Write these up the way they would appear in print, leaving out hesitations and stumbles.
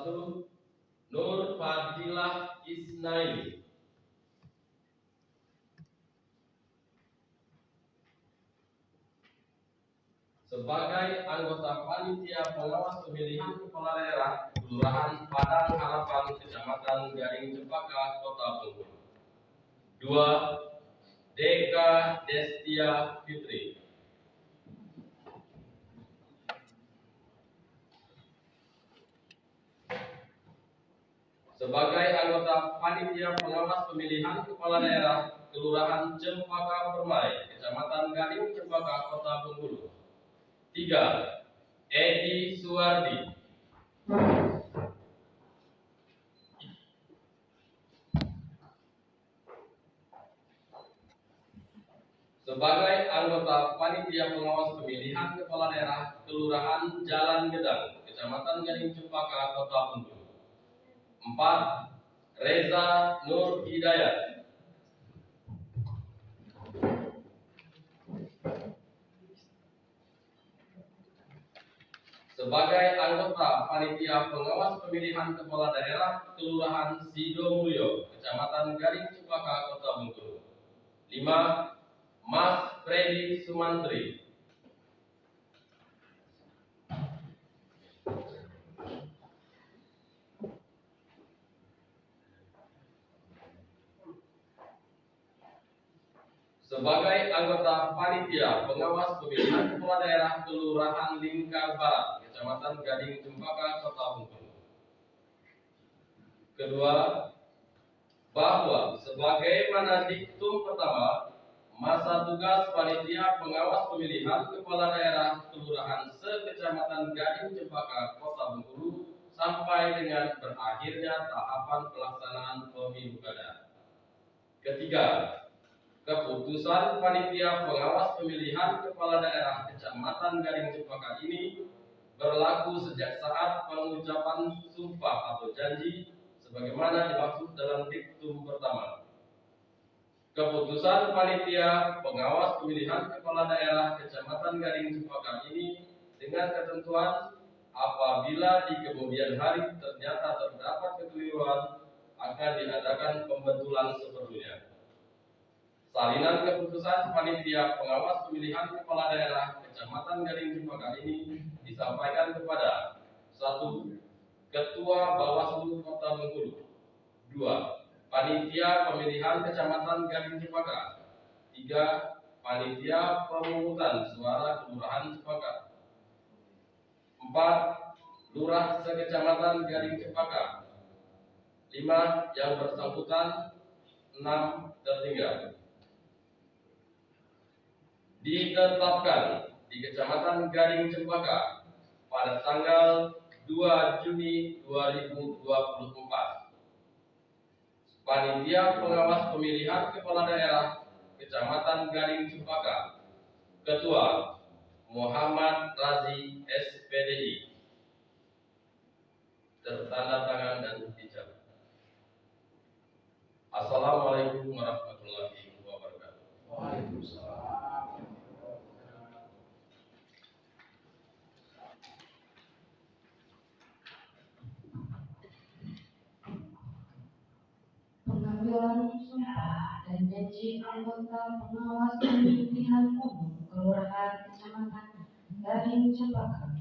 Bawaslu Nur Fadilah Isnaini. Sebagai anggota panitia pengawas pemilihan kepala daerah Kelurahan Padang Harapan, Kecamatan Gading Cempaka, Kota Bengkulu. 2. Deka Destia Fitri. Sebagai anggota panitia pengawas pemilihan kepala daerah Kelurahan Cempaka Permai, Kecamatan Gading Cempaka, Kota Bengkulu. 3. Edi Suwardi. Sebagai anggota panitia pengawas pemilihan kepala daerah Kelurahan Jalan Gedang, Kecamatan Gading Cempaka, Kota Bengkulu. 4. Reza Nur Hidayat. Sebagai anggota panitia pengawas pemilihan kepala daerah Kelurahan Sidomulyo, Kecamatan Gading Cempaka, Kota Bengkulu. 5. Mas Freddy Sumantri. Sebagai anggota panitia pengawas pemilihan kepala daerah Kelurahan Lingkar Barat, Kecamatan Gading Cempaka, Kota Bengkulu. Kedua, bahwa sebagaimana diktum pertama, masa tugas panitia pengawas pemilihan kepala daerah Kelurahan se-Kecamatan Gading Cempaka, Kota Bengkulu sampai dengan berakhirnya tahapan pelaksanaan pemilu kada. Ketiga, keputusan panitia pengawas pemilihan kepala daerah Kecamatan Gading Cempaka ini berlaku sejak saat pengucapan sumpah atau janji sebagaimana dimaksud dalam diktum pertama. Keputusan panitia pengawas pemilihan kepala daerah Kecamatan Gading Cempaka ini dengan ketentuan apabila di kemudian hari ternyata terdapat kekeliruan akan diadakan pembetulan seperlunya. Salinan keputusan panitia pengawas pemilihan kepala daerah Kecamatan Gading Cempaka ini disampaikan kepada 1. Ketua Bawaslu Kota Bengkulu. 2. Panitia pemilihan Kecamatan Gading Cempaka. 3. Panitia pemungutan suara Kelurahan Cempaka. 4. Lurah se-Kecamatan Gading Cempaka. 5. Yang bersangkutan. 6. Tertinggal. Ditetapkan di Kecamatan Gading Cempaka pada tanggal 2 Juni 2024. Panitia pengawas pemilihan kepala daerah Kecamatan Gading Cempaka. Ketua Muhammad Razi SPDI. Tertanda tangan dan dicatat. Assalamualaikum warahmatullahi wabarakatuh. Waalaikumsalam. Pengambilan sumpah dan janji anggota pengawas pemilihan umum Kelurahan Kecamatan Gading Cempaka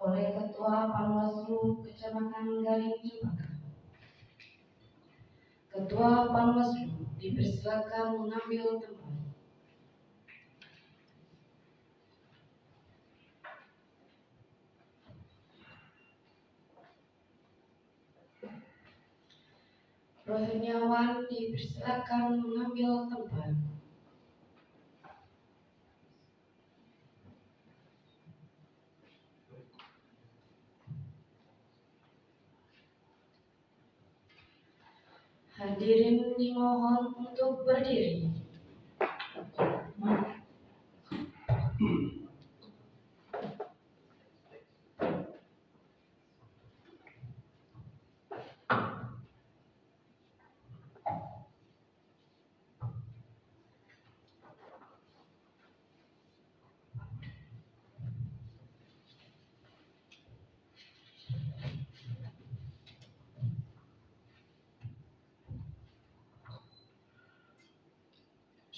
oleh Ketua Panwaslu Kecamatan Gading Cempaka. Ketua Panwaslu dipersilakan mengambil tempat. Rohaniawan dipersilakan mengambil tempat. Hadirin dimohon untuk berdiri.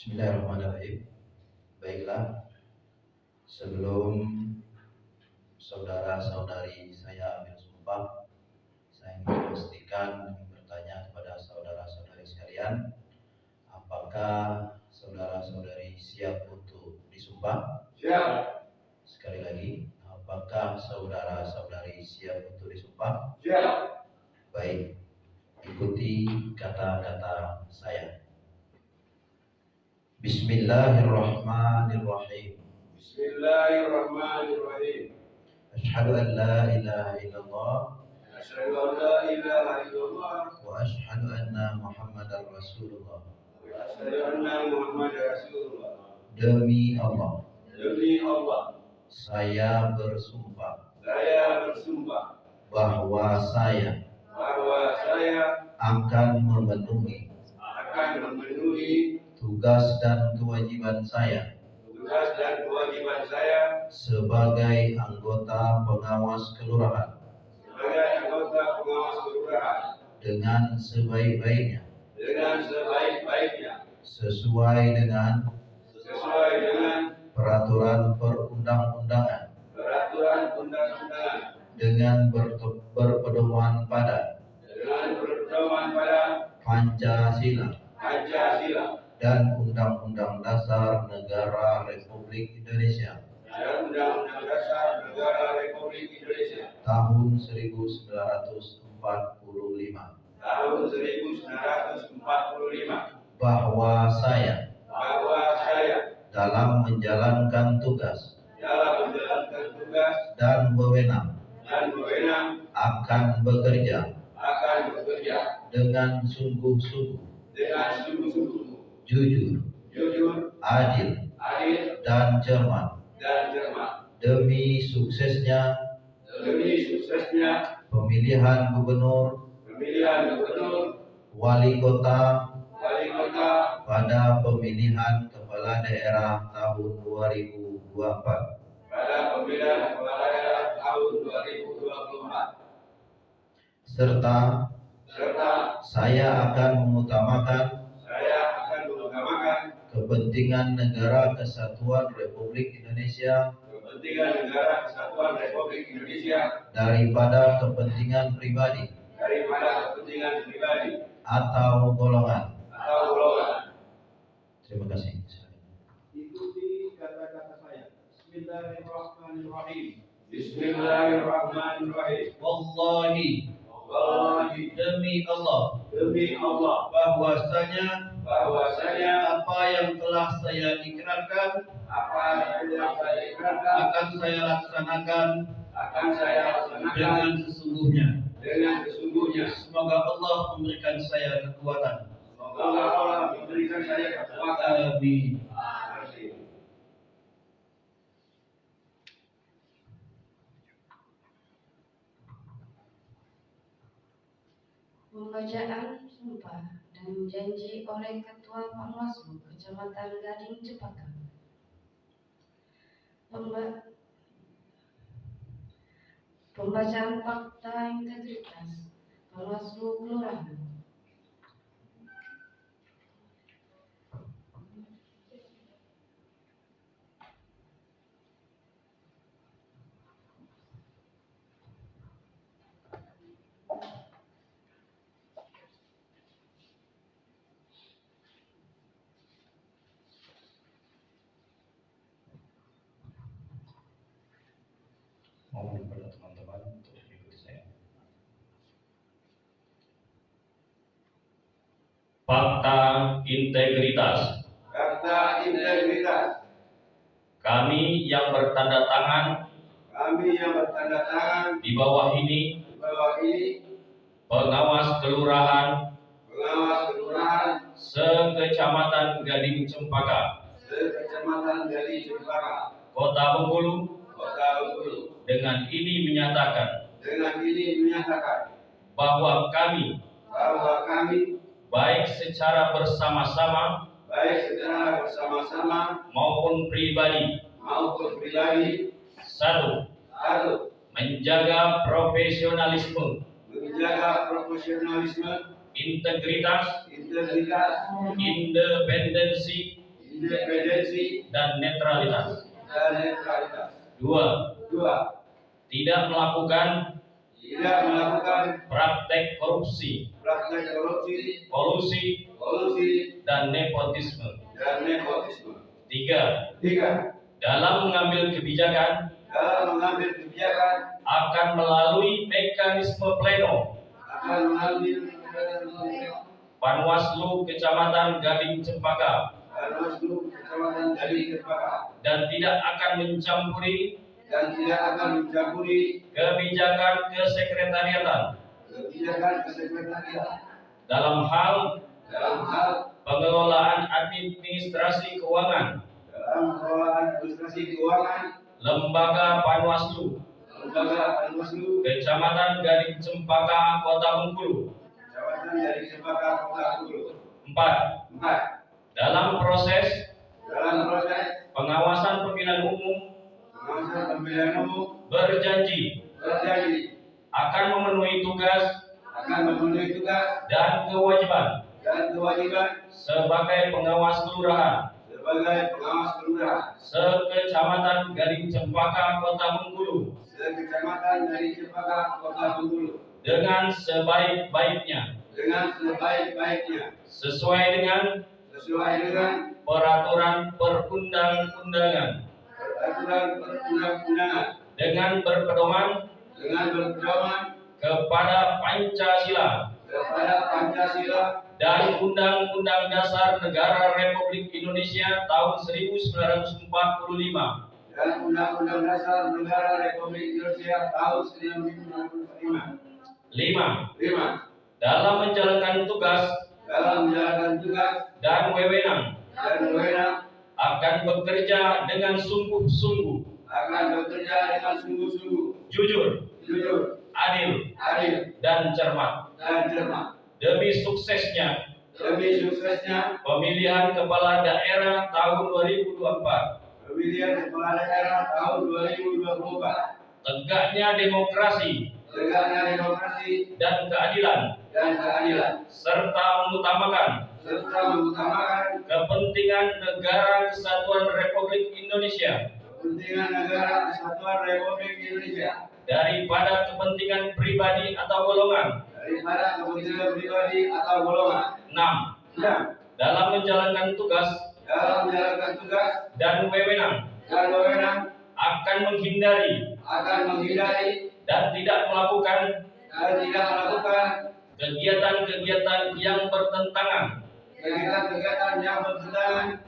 Bismillahirrahmanirrahim. Baiklah, sebelum saudara-saudari saya ambil sumpah, saya ingin memastikan bertanya kepada saudara-saudari sekalian, apakah saudara-saudari siap untuk disumpah? Siap. Sekali lagi, apakah saudara-saudari siap untuk disumpah? Siap. Baik, ikuti kata-kata saya. Bismillahirrahmanirrahim. Bismillahirrahmanirrahim. Asyhadu an la ilaha illallah Asyhadu an la ilaha illallah wa asyhadu anna Muhammadar Rasulullah. wa asyhadu anna Muhammadar Rasulullah. Demi Allah, Demi Allah, saya bersumpah saya bersumpah bahwa saya bahwa saya akan memenuhi akan memenuhi tugas dan kewajiban saya tugas dan kewajiban saya sebagai anggota pengawas kelurahan sebagai anggota pengawas kelurahan dengan sebaik-baiknya, dengan sebaik-baiknya, sesuai dengan peraturan perundang-undangan, peraturan undang-undangan, dengan berpedoman pada Pancasila dan Undang-Undang Dasar Negara Republik Indonesia tahun 1945, bahwa saya dalam menjalankan tugas dan wewenang akan bekerja dengan sungguh-sungguh, jujur, adil, dan cermat demi suksesnya pemilihan gubernur, wali kota pada pemilihan kepala daerah tahun 2024. Serta saya akan mengutamakan kepentingan negara kesatuan Republik Indonesia daripada kepentingan pribadi atau golongan. Terima kasih. Ikuti kata-kata saya. Bismillahirrahmanirrahim. Bismillahirrahmanirrahim. Wallahi, demi Allah, bahwasanya apa yang telah saya ikrarkan akan saya laksanakan dengan sesungguhnya. Semoga Allah memberikan saya kekuatan. Amin. Pembacaan sumpah dan janji oleh Ketua Panwaslu Kecamatan Gading Cepaka. Pembacaan fakta integritas Panwaslu Kelurahan. Mohon kepada teman-teman untuk mengikuti saya. Fakta integritas. Kami yang bertanda tangan di bawah ini pengawas kelurahan sekecamatan Gading Cempaka, Kota Bengkulu, dengan ini menyatakan bahwa kami baik secara bersama-sama maupun pribadi, satu, menjaga profesionalisme, integritas, independensi, independensi, dan netralitas. dan netralitas. 2. 2. Tidak melakukan Tidak melakukan praktek korupsi, praktek korupsi, kolusi, dan nepotisme. dan nepotisme. 3. 3. Dalam mengambil kebijakan Dalam mengambil kebijakan akan melalui mekanisme pleno akan mengambil Panwaslu Kecamatan Gading Cempaka Panwaslu Kecamatan Gading Cempaka dan tidak akan mencampuri kebijakan kesekretariatan dalam hal pengelolaan administrasi keuangan lembaga Panwaslu Kecamatan Gading Cempaka Kota Bengkulu. 4. Dalam proses pengawasan pemilihan umum berjanji akan memenuhi tugas dan kewajiban sebagai pengawas kelurahan sekecamatan Gading Cempaka Kota Bengkulu dengan sebaik-baiknya sesuai dengan peraturan perundang-undangan dengan berpedoman kepada Pancasila dan Undang-Undang Dasar Negara Republik Indonesia tahun 1945. dan Undang-Undang Dasar Negara Republik Indonesia tahun 1945. 5. Dalam menjalankan tugas dan wewenang akan bekerja dengan sungguh-sungguh, jujur, adil, dan cermat demi suksesnya pemilihan kepala daerah tahun 2024. Tegaknya demokrasi dan keadilan serta mengutamakan kepentingan negara kesatuan Republik Indonesia daripada kepentingan pribadi atau golongan. 6. Dalam menjalankan tugas dan wewenang akan menghindari dan tidak melakukan kegiatan-kegiatan yang bertentangan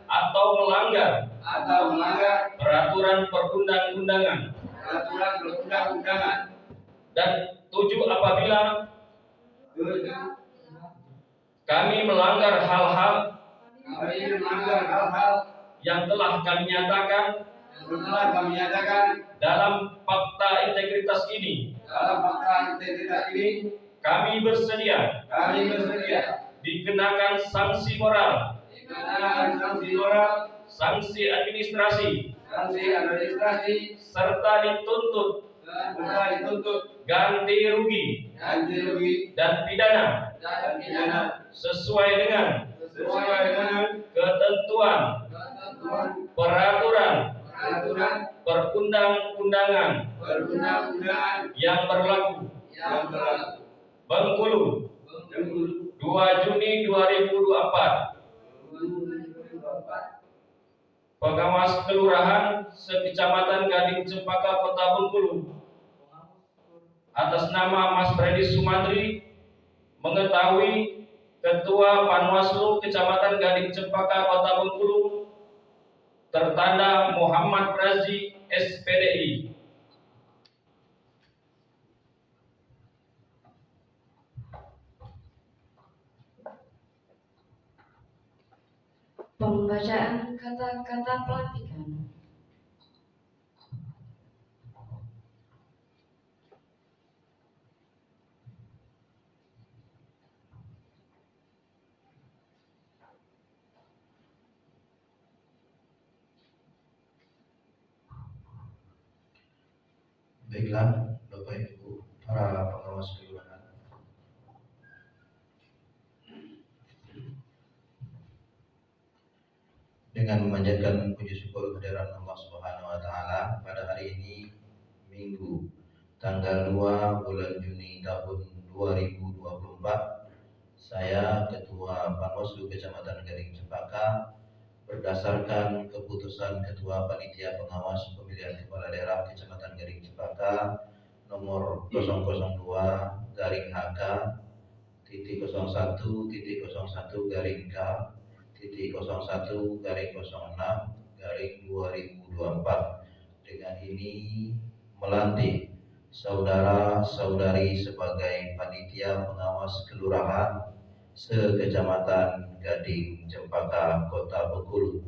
atau melanggar peraturan perundang-undangan. Dan 7. Apabila kami melanggar hal-hal yang telah kami nyatakan dalam fakta integritas ini, kami bersedia dikenakan sanksi moral, sanksi administrasi, serta dituntut ganti rugi dan pidana sesuai dengan ketentuan peraturan perundang-undangan yang berlaku. Bengkulu, 2 Juni 2024. Pengawas Kelurahan Sekecamatan Gading Cempaka Kota Bengkulu atas nama Mas Freddy Sumantri mengetahui Ketua Panwaslu Kecamatan Gading Cempaka Kota Bengkulu tertanda Muhammad Razi SPDI. Pembacaan kata-kata pelantikan. Baiklah, Bapak Ibu, para pengawas kelurahan. dengan memanjatkan puji syukur kehadirat Allah Subhanahu wa taala pada hari ini Minggu tanggal 2 bulan Juni tahun 2024. Saya Ketua Panwaslu Kecamatan Gading Cempaka berdasarkan keputusan Ketua Panitia Pengawas Pemilihan Kepala Daerah Kecamatan Gading Cempaka nomor 002-K-1.01-01-06-2024. Dengan ini melantik saudara-saudari sebagai panitia pengawas kelurahan se-Kecamatan Gading Cempaka Kota Bengkulu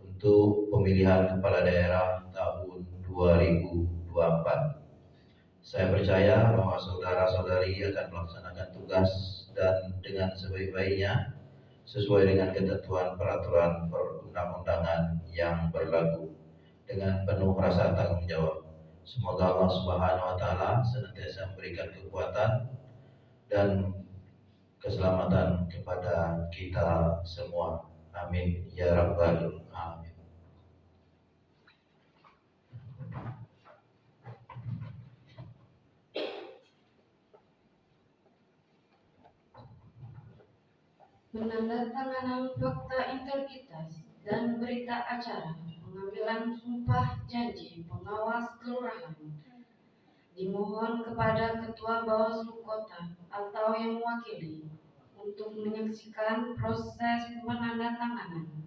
untuk pemilihan kepala daerah tahun 2024. Saya percaya bahwa saudara-saudari akan melaksanakan tugas dan dengan sebaik-baiknya sesuai dengan ketentuan peraturan perundang-undangan yang berlaku dengan penuh rasa tanggung jawab. Semoga Allah Subhanahu wa taala senantiasa memberikan kekuatan dan keselamatan kepada kita semua. Amin ya rabbal alamin. Penandatanganan fakta integritas dan berita acara pengambilan sumpah janji pengawas kelurahan dimohon kepada Ketua Bawaslu Kota atau yang mewakili untuk menyaksikan proses penandatanganan.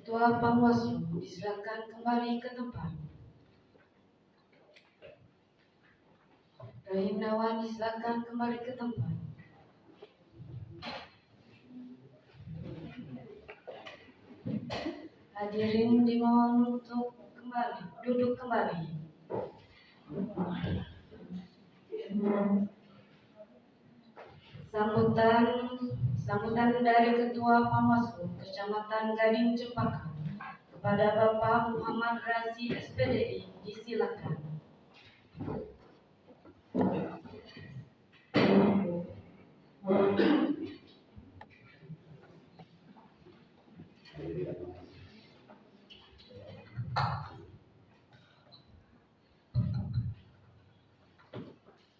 Ketua Panwaslu disilakan kembali ke tempat. Rahim Nawan disilakan kembali ke tempat. Hadirin dimohon untuk duduk kembali. Sambutan dari Ketua Panwaslu Kecamatan Gading Cempaka kepada Bapak Muhammad Razi SPDI disilakan.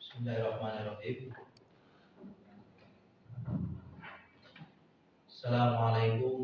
Bismillahirrahmanirrahim. Assalamualaikum